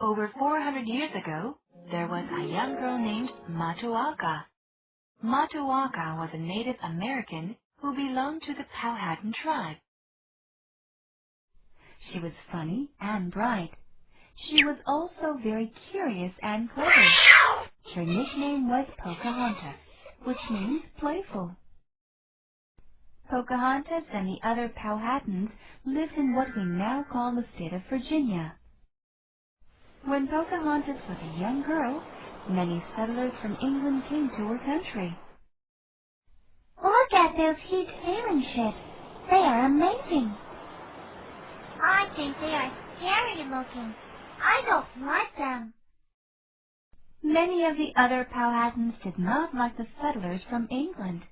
Over 400 years ago, there was a young girl named Matoaka. Matoaka was a Native American who belonged to the Powhatan tribe. She was funny and bright. She was also very curious and clever. Her nickname was Pocahontas, which means playful. Pocahontas and the other Powhatans lived in what we now call the state of Virginia. When Pocahontas was a young girl, many settlers from England came to her country. Look at those huge sailing ships. They are amazing. I think they are scary looking. I don't like them. Many of the other Powhatans did not like the settlers from England.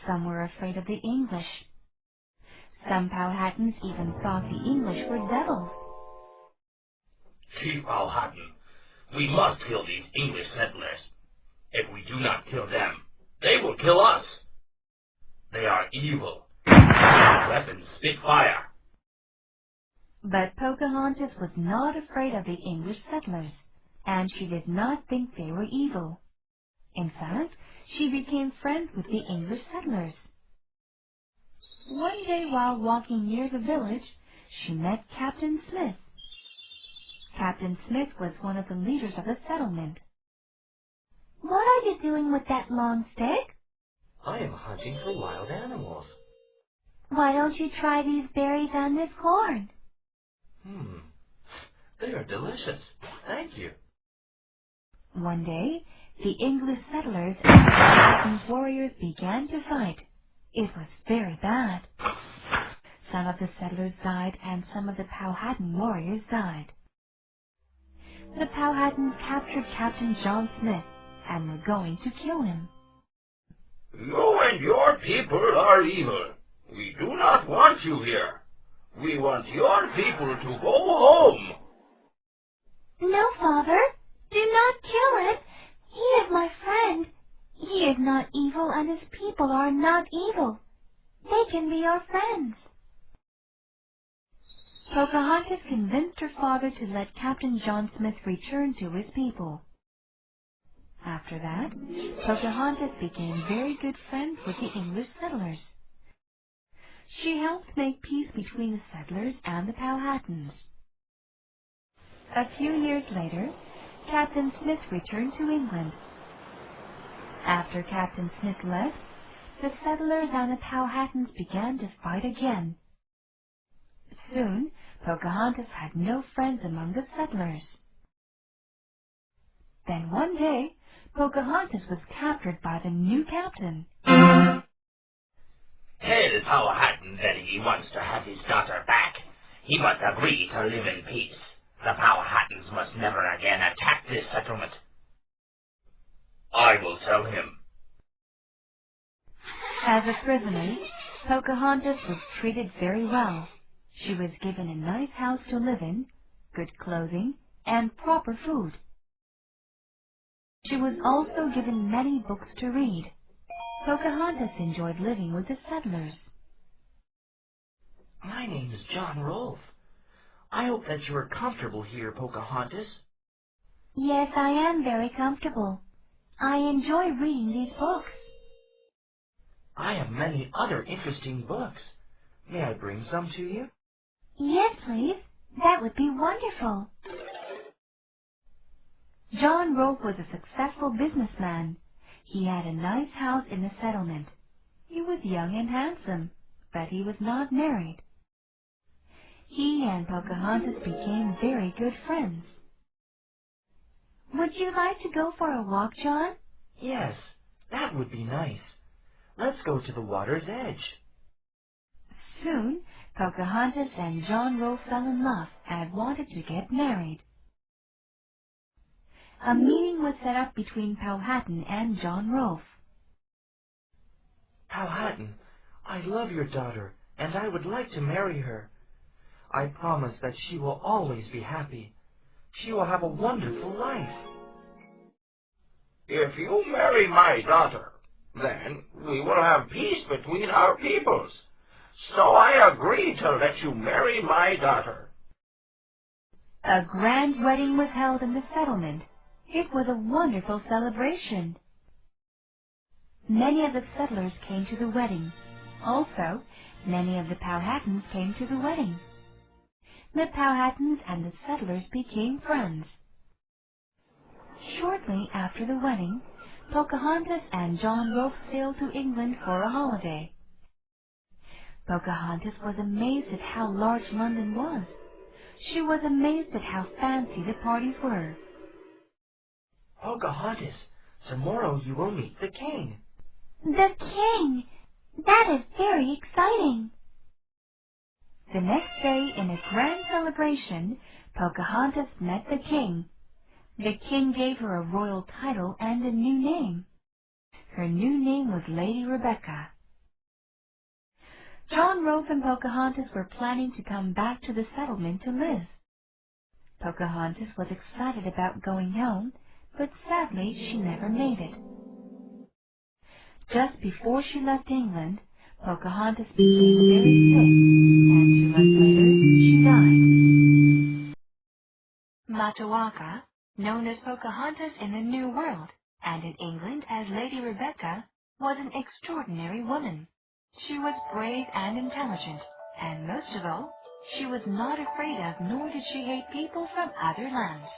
Some were afraid of the English. Some Powhatans even thought the English were devils. Chief Powhatan, we must kill these English settlers. If we do not kill them, they will kill us. They are evil. Their weapons spit fire. But Pocahontas was not afraid of the English settlers, and she did not think they were evil. In fact, she became friends with the English settlers. One day while walking near the village, she met Captain Smith. Captain Smith was one of the leaders of the settlement. What are you doing with that long stick? I am hunting for wild animals. Why don't you try these berries on this corn? They are delicious. Thank you. One day, the English settlers and the Powhatan's warriors began to fight. It was very bad. Some of the settlers died and some of the Powhatan warriors died. The Powhatans captured Captain John Smith and were going to kill him. You and your people are evil. We do not want you here. We want your people to go home. No, Father. Do not kill it. He is my friend. He is not evil and his people are not evil. They can be our friends. Pocahontas convinced her father to let Captain John Smith return to his people. After that, Pocahontas became very good friends with the English settlers. She helped make peace between the settlers and the Powhatans. A few years later, Captain Smith returned to England. After Captain Smith left, the settlers and the Powhatans began to fight again. Soon, Pocahontas had no friends among the settlers. Then one day, Pocahontas was captured by the new captain. Tell Powhatan that he wants to have his daughter back. He must agree to live in peace. The Powhatans must never again attack this settlement. I will tell him. As a prisoner, Pocahontas was treated very well. She was given a nice house to live in, good clothing, and proper food. She was also given many books to read. Pocahontas enjoyed living with the settlers. My name is John Rolfe. I hope that you are comfortable here, Pocahontas. Yes, I am very comfortable. I enjoy reading these books. I have many other interesting books. May I bring some to you? Yes, please. That would be wonderful. John Rolfe was a successful businessman. He had a nice house in the settlement. He was young and handsome, but he was not married. He and Pocahontas became very good friends. Would you like to go for a walk, John? Yes, that would be nice. Let's go to the water's edge. Soon, Pocahontas and John Rolfe fell in love and wanted to get married. A meeting was set up between Powhatan and John Rolfe. Powhatan, I love your daughter, and I would like to marry her. I promise that she will always be happy. She will have a wonderful life. If you marry my daughter, then we will have peace between our peoples. So I agree to let you marry my daughter. A grand wedding was held in the settlement. It was a wonderful celebration. Many of the settlers came to the wedding. Also, many of the Powhatans came to the wedding. The Powhatans and the settlers became friends. Shortly after the wedding, Pocahontas and John both sailed to England for a holiday. Pocahontas was amazed at how large London was. She was amazed at how fancy the parties were. Pocahontas, tomorrow you will meet the king. The king! That is very exciting. The next day, in a grand celebration, Pocahontas met the king. The king gave her a royal title and a new name. Her new name was Lady Rebecca. John Rope and Pocahontas were planning to come back to the settlement to live. Pocahontas was excited about going home, but sadly she never made it. Just before she left England, Pocahontas became very sick, and 2 months later she died. Matoaka, known as Pocahontas in the New World, and in England as Lady Rebecca, was an extraordinary woman. She was brave and intelligent, and most of all, she was not afraid of nor did she hate people from other lands.